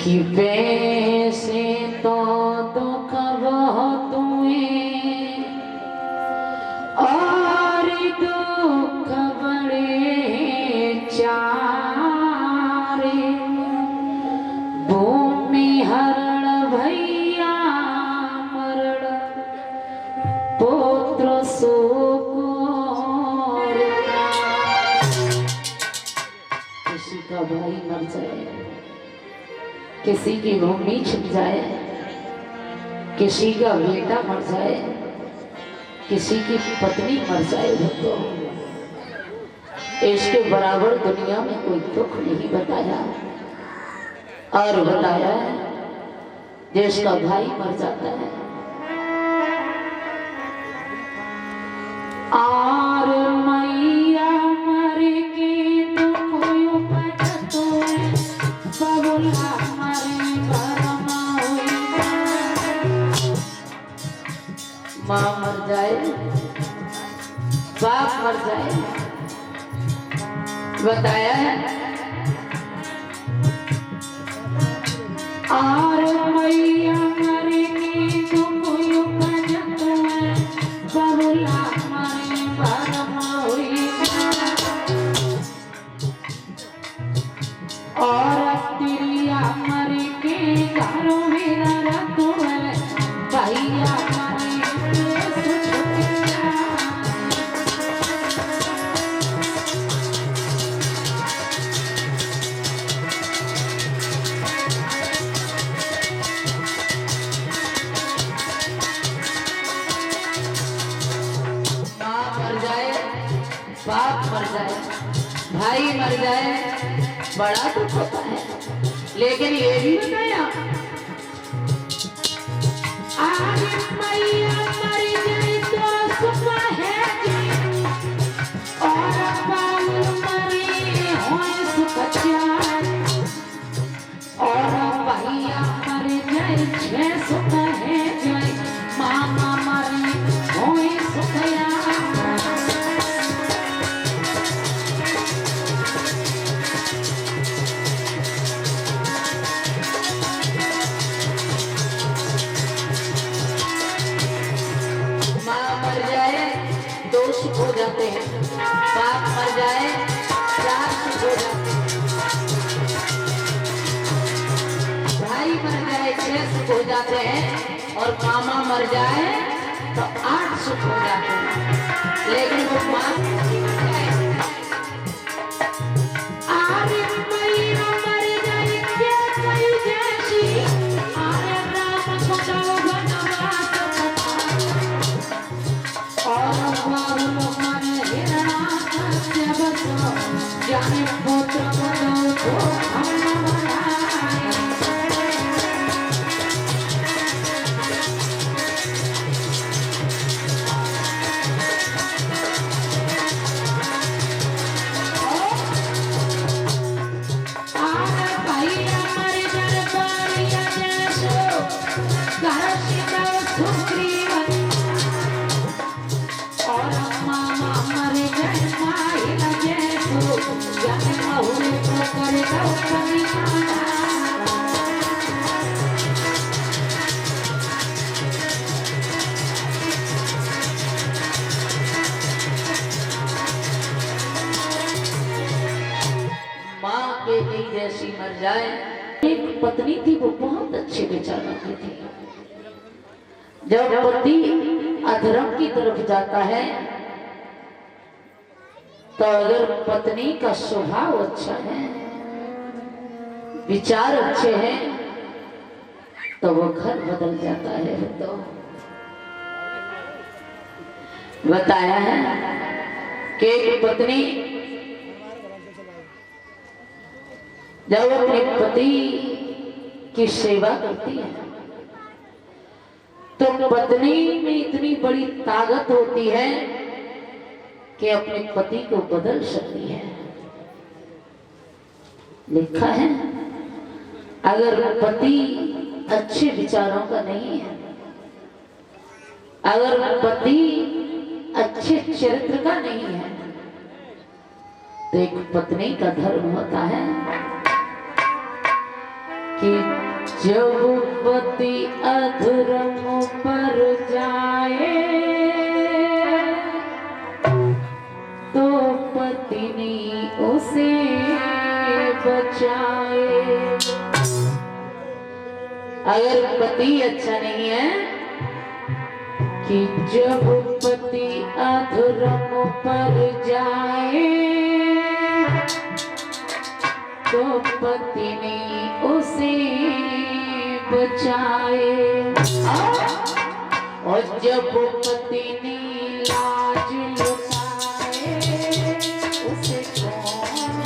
कि वैसे तो दुख बहुत हुए और दुख बड़े चारे। भूमि हरण भैया मरण पुत्र शोक। किसी का भाई मर जाए, किसी की भूमि छिप जाए, किसी का बेटा मर जाए, किसी की पत्नी मर जाए, तो इसके बराबर दुनिया में कोई दुख नहीं बताया। और बताया जिसका भाई मर जाता है और मैया मर के तो कोई बचत है बबुला मरे भरमा हुई। माँ मर जाए, बाप मर जाए, बताया है। और मैया मरेगी तो कोई बचत है बबुला मरे भरमा हुई। और तिरिया मरे के घरों में रख है भैया मरे बाप मर जाए, भाई मर जाए, बड़ा दुख होता है। लेकिन ये भी बताया आज मैया मर जाए तो सुख है और बाल मरे होए सुख चार। और भैया मर जाए छह सुख है जाए, मामा मरे होए सुख यार। हो जाते हैं, बाप मर जाए चार सुख हो जाते हैं, भाई मर जाए छह सुख हो जाते हैं और मामा मर जाए तो 8 सुख हो जाते हैं। लेकिन वो माँ अरे मैया मर जाए क्या कोई जैसी अरे राम को जाओ बनवास और जाने पुत्र बनो तो हम बनाए। आरे भैया मर जाए बारिया जैसो घर सीता सुग्रीवन और मामा मर जाए माई जैसो जाने बहुरे तो करेगा कनियाना। माँ के नहीं जैसी मर जाए। एक पत्नी थी, वो बहुत अच्छे विचार रखती थी। जब पति अधर्म की तरफ जाता है तो अगर पत्नी का स्वभाव अच्छा है, विचार अच्छे हैं, तो वो घर बदल जाता है। तो बताया है कि एक पत्नी जब अपने पति की सेवा करती है तो पत्नी में इतनी बड़ी ताकत होती है कि अपने पति को बदल सकती है। लिखा है अगर पति अच्छे विचारों का नहीं है, अगर पति अच्छे चरित्र का नहीं है, तो एक पत्नी का धर्म होता है कि जब पति अधर्म पर जाए तो पत्नी उसे बचाए। अगर पति अच्छा नहीं है कि जब पति अधर्म पर जाए तो पत्नी उसे बचाए। और जब पत्नी लाज लुटाए उसे कौन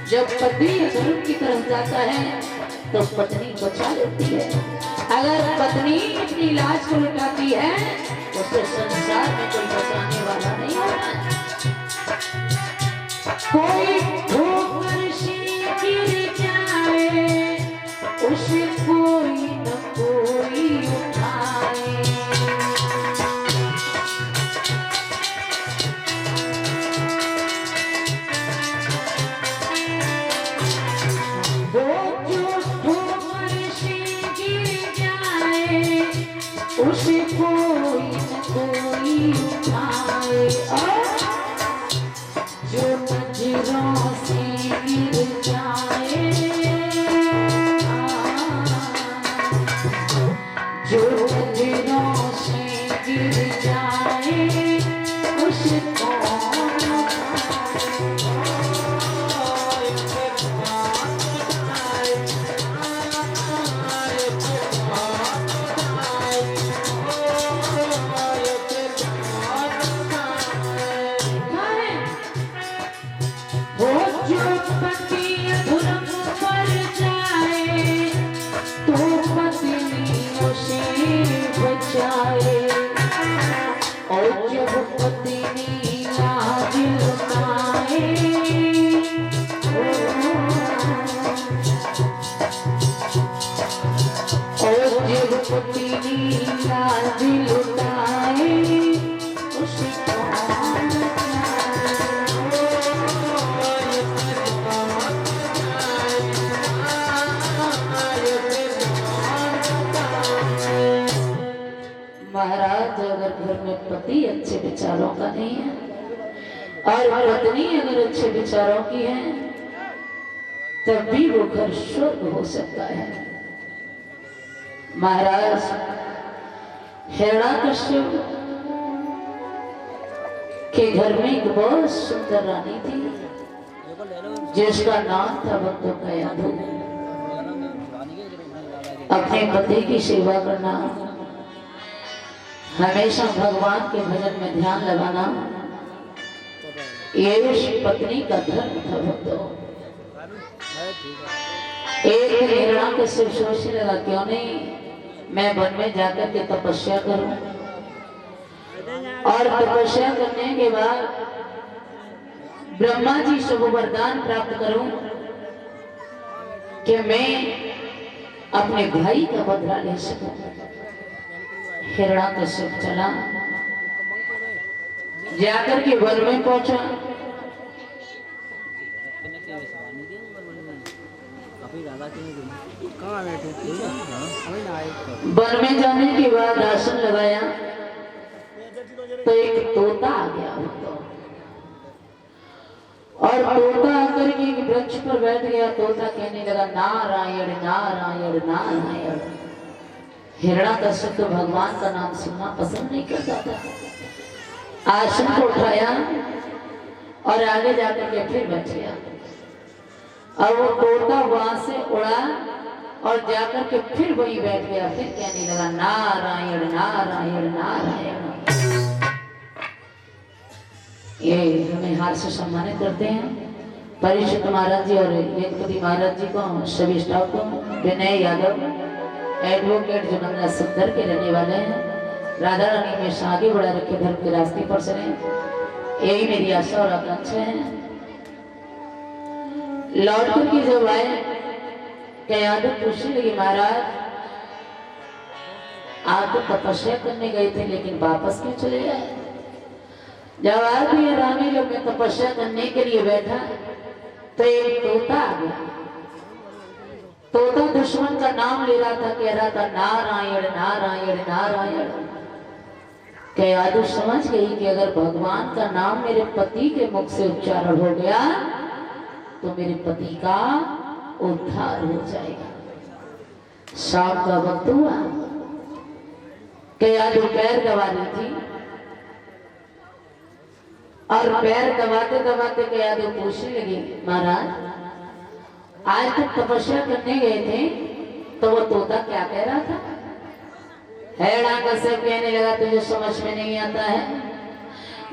जब पति धर्म की तरफ जाता है तो पत्नी बचा लेती है। अगर पत्नी अपनी लाज को लुटाती है उसे संसार में कोई बचाने वाला नहीं होता। कोई ठोकर से गिर जाए उसे कोई न कोई उठाए। उसे कोई न कोई उठाए। और जो नजरों से गिर जाए जो नजरों से गिर जाए उसे कौन और जब पत्नी लाज लुटाए और जब पत्नी लाज लुटाए उसे कौन महाराज। अगर घर में पति अच्छे विचारों का नहीं है और पत्नी अगर अच्छे विचारों की है तब भी वो घर स्वर्ग हो सकता है। महाराज हिरण्याकश्यप के घर में एक बहुत सुंदर रानी थी जिसका नाम था भक्तों का यादव। अपने पति की सेवा करना, हमेशा भगवान के भजन में ध्यान लगाना, ये उस पत्नी का धर्म था भक्तों। एक हिरण्याकश्यप सोचने लगा क्यों नहीं मैं वन में जाकर के तपस्या करूं और तपस्या करने के बाद ब्रह्मा जी से वो वरदान प्राप्त करूं कि मैं अपने भाई का बदला ले सकूं। हिरण्याकश्यप चला, जाकर के वन में पहुंचा। वन में जाने के बाद आसन लगाया तो एक तोता आ गया और तोता आकर के एक वृक्ष पर बैठ गया। तोता कहने लगा नारायण नारायण नारायण। हिरण्याकश्यप तो भगवान का नाम सुनना पसंद नहीं करता था। आसन को उठाया और आगे जाकर के फिर बैठ गया और वो तोता वहां से उड़ा और जाकर के फिर वहीं बैठ गया। फिर कहने लगा नारायण नारायण नारायण। ये हमें हाथ से सम्मानित करते हैं परिषद महाराज जी और यज्ञपति महाराज जी को, सभी स्टाफ को। विनय यादव एडवोकेट जो नंदा सत्तर के रहने वाले हैं, राधा रानी में आगे बढ़ा रखे धर्म के रास्ते पर चले, यही मेरी आशा और आकांक्षा है। लौट करके जब आए कयादत पूछने लगी, महाराज आप तो तपस्या करने गए थे लेकिन वापस क्यों चले आए? जवाब दिया, रानी जब मैं तपस्या करने के लिए बैठा तो एक तोता आ गया। तोता दुश्मन का नाम ले रहा था, कह रहा था नारायण नारायण नारायण। कयादु समझ गई कि अगर भगवान का नाम मेरे पति के मुख से उच्चारण हो गया तो मेरे पति का उद्धार हो जाएगा। शाम का वक्त हुआ, कयादु पैर दबा रही थी और पैर दबाते दबाते कयादु पूछने लगी, महाराज आज तक तपस्या करने गए थे तो वो तोता क्या कह रहा था? हिरण्यकश्यप कहने लगा, तुझे समझ में नहीं आता है,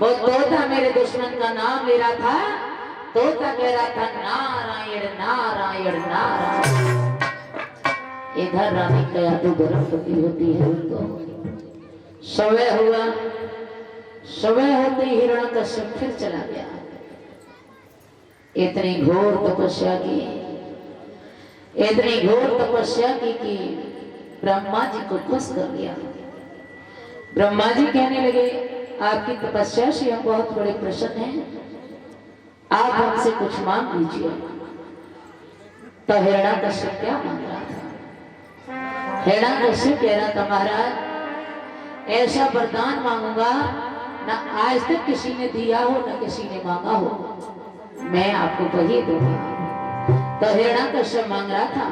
वो तोता मेरे दुश्मन का नाम ले रहा था। तोता कह रहा था नारायण नारायण नारायण। इधर रानी कयादु गर्भवती होती है, तो समय हुआ, समय होते ही हिरण्यकश्यप फिर चला गया। इतनी घोर तपस्या की, इतनी घोर तपस्या की कि ब्रह्मा जी को खुश कर दिया। ब्रह्मा जी कहने लगे, आपकी तपस्या से हम बहुत बड़े प्रसन्न हैं, आप हमसे कुछ मांग लीजिए। तो हिरण्यकश्यप क्या मांग रहा था? हिरण्यकश्यप कह रहा था, महाराज ऐसा वरदान मांगूंगा ना आज तक किसी ने दिया हो ना किसी ने मांगा हो, मैं आपको वही दूंगा। तो हिरण्यकश्यप मांग रहा था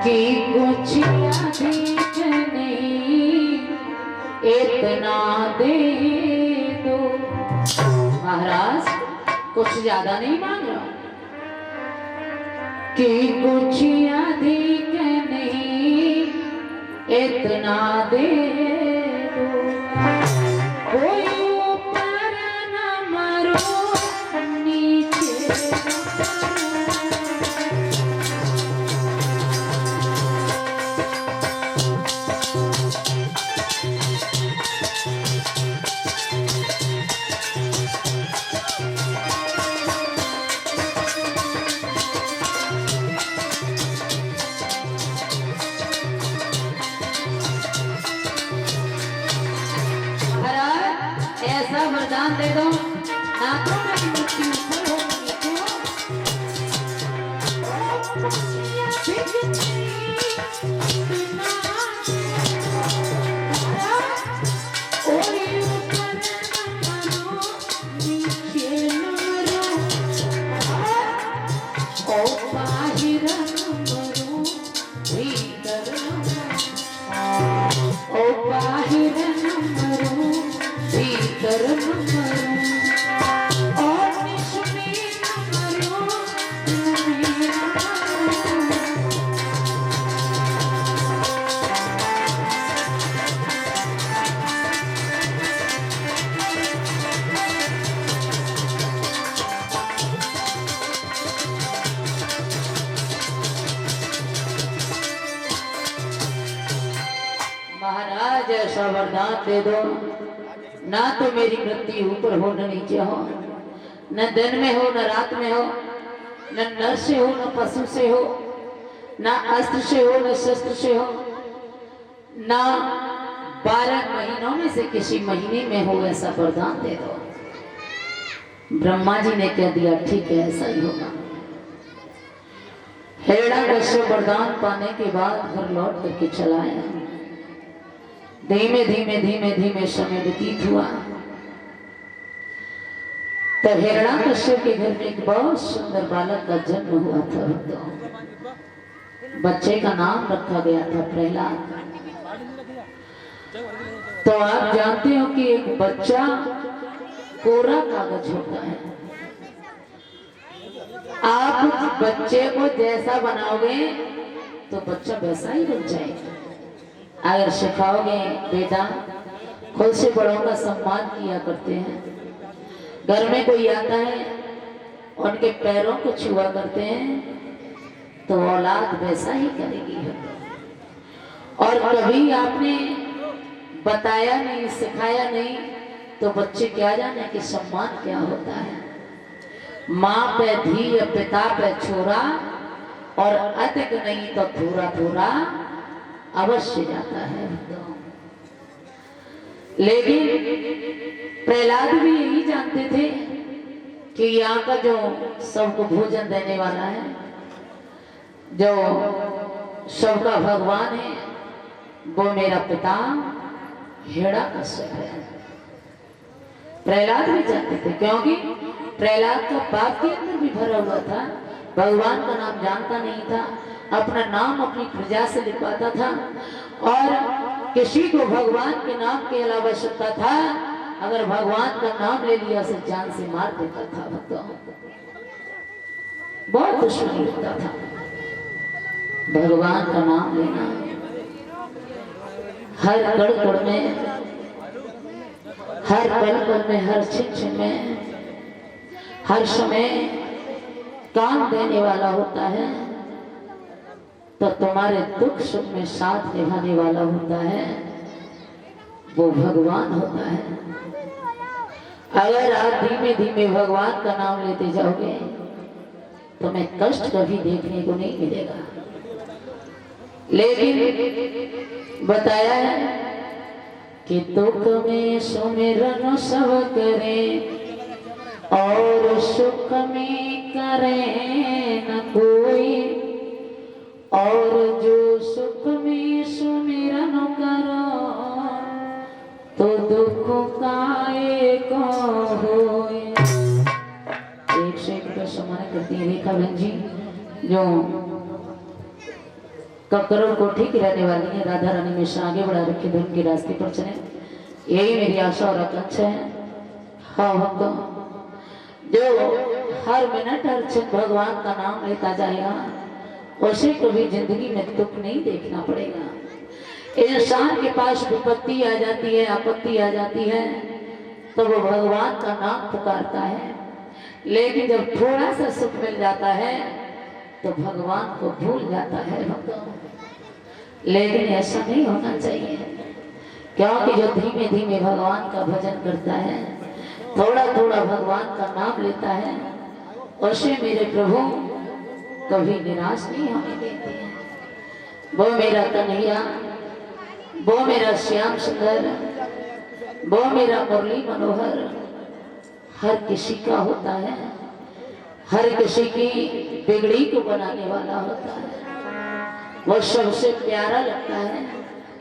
कि कुछ अधिक नहीं इतना दे दो। महाराज कुछ ज्यादा नहीं मांग रहा, कि कुछ अधिक नहीं इतना दे दो। कोई ऊपर न मरो नीचे ऐसा वरदान दे दो ना तो मेरी मृत्यु ऊपर हो नीचे हो। बाहिर मरो भीतर ओ बाहिर मरो भीतर मरो और निश्चय मरो। महाराज ऐसा वरदान दे दो ना तो मेरी मृत्यु ऊपर हो न नीचे हो, न दिन में हो न रात में हो, न नर से हो न पशु से हो, न अस्त्र से हो न शस्त्र से हो, न 12 महीनों में से किसी महीने में हो, ऐसा वरदान दे दो। ब्रह्मा जी ने कह दिया, ठीक है ऐसा ही होगा। हिरण्यकश्यप वरदान पाने के बाद घर लौट करके चला आया। धीमे धीमे धीमे धीमे समय व्यतीत हुआ तो हिरण्यकश्यप के घर में एक बहुत सुंदर बालक का जन्म हुआ था। तो बच्चे का नाम रखा गया था प्रहलाद। तो आप जानते हो कि एक बच्चा कोरा कागज होता है, आप बच्चे को जैसा बनाओगे तो बच्चा वैसा ही बन जाएगा। अगर सिखाओगे बेटा खुद से बड़ों का सम्मान किया करते हैं, घर में कोई आता है उनके पैरों को छुआ करते हैं, तो औलाद वैसा ही करेगी। और कभी आपने बताया नहीं, सिखाया नहीं, तो बच्चे क्या जाने कि सम्मान क्या होता है। माँ पे धी या पिता पे छोरा, और अधिक नहीं तो थोड़ा थोड़ा अवश्य जाता है। लेकिन प्रहलाद भी यही जानते थे कि यहाँ का जो सबको भोजन देने वाला है, जो सबका भगवान है, वो मेरा पिता हिरण्यकश्यप है। प्रहलाद भी जानते थे, क्योंकि प्रहलाद तो पाप के अंदर भी भरा हुआ था, भगवान का नाम जानता नहीं था, अपना नाम अपनी प्रजा से लिखवाता था, और किसी को भगवान के नाम के अलावा आवश्यकता था, अगर भगवान का नाम ले लिया उसे जान से मार देता था। भक्तों, बहुत दुश्मनी होता था भगवान का नाम लेना। हर कड़ कड़ में, हर पल पल में, हर छिन में, हर समय काम देने वाला होता है, तो तुम्हारे दुख सुख में साथ निभाने वाला होता है, वो भगवान होता है। अगर आप धीमे धीमे भगवान का नाम लेते जाओगे तो मैं कष्ट कभी देखने को नहीं मिलेगा। लेकिन बताया है कि दुख में सुमिरन सब करें और सुख में करें न कोई, और जो सुख में सुमिरन करो तो दुख का एक होए। एक से एक का सम्मान करती है रेखा बहन जी, जो ककरों को ठीक रहने वाली है। राधा रानी मिश्रा आगे बढ़ा रखे धर्म के रास्ते पर चले, यही मेरी आशा और आकांक्षा है। हाँ भक्तों, जो हर मिनट हर क्षण भगवान का नाम लेता जाएगा उसे कभी जिंदगी में दुख नहीं देखना पड़ेगा। इंसान के पास विपत्ति आ जाती है, आपत्ति आ जाती है, तो वो भगवान का नाम पुकारता है। लेकिन जब थोड़ा सा सुख मिल जाता है तो भगवान को भूल जाता है भक्तों। लेकिन ऐसा नहीं होना चाहिए, क्योंकि जो धीमे धीमे भगवान का भजन करता है, थोड़ा थोड़ा भगवान का नाम लेता है, उसे मेरे प्रभु कभी निराश नहीं होने देते हैं। वो मेरा कन्हैया, वो मेरा श्याम सुंदर, वो मेरा मुरली मनोहर हर किसी का होता है, हर किसी की बिगड़ी को बनाने वाला होता है। वो सबसे प्यारा लगता है,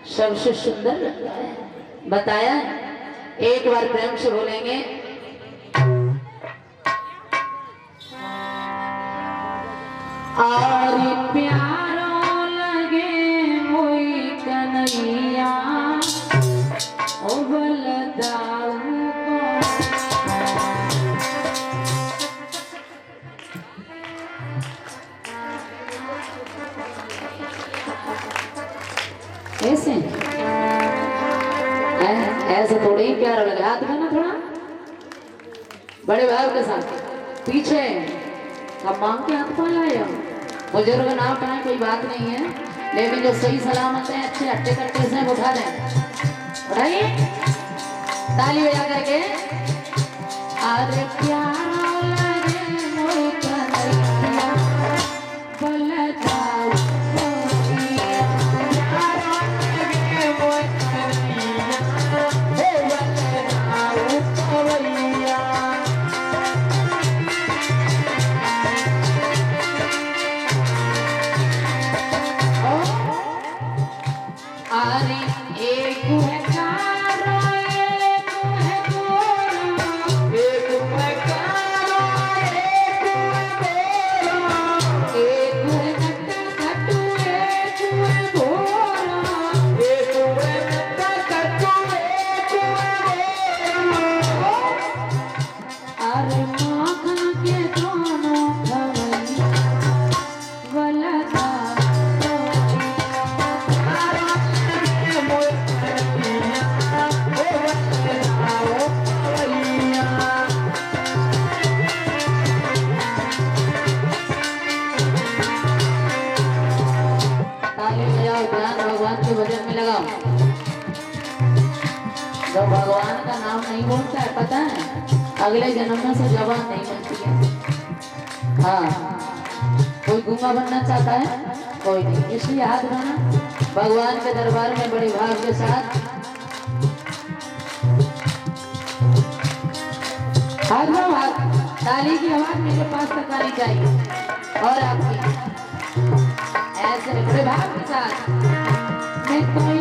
सबसे सुंदर लगता है। बताया, एक बार प्रेम से बोलेंगे, और प्यारो लगे मोई कन्हैया ओ बलदाऊ को। ऐसे ऐसे थोड़े ही प्यारा लगा, हाथ में ना थोड़ा बड़े भाई के साथ पीछे अब मांग के हाथ पा लाया। बुजुर्ग ना उठाए कोई बात नहीं है, लेकिन जो सही सलामत है, अच्छे हट्टे कट्टे से उठा दें। उठाइए ताली बजा करके। अरे प्यारा लगे मोई कन्हैया बलदाऊ कोइया, प्यारा लगे मोई कन्हैया बलदाऊ कोइया। अरे एक है कारो, एक है गोरा, एक है कारो। जो भगवान का नाम नहीं बोलता है, पता है अगले जन्म में से जवान नहीं बनती है। हाँ, कोई गूंगा बनना चाहता है? कोई नहीं, इसलिए हाथ बना भगवान के दरबार में बड़े भाव के साथ हाथ में हाथ, ताली की आवाज मेरे पास तक आनी चाहिए और आपकी ऐसे बड़े भाव के साथ मैं कोई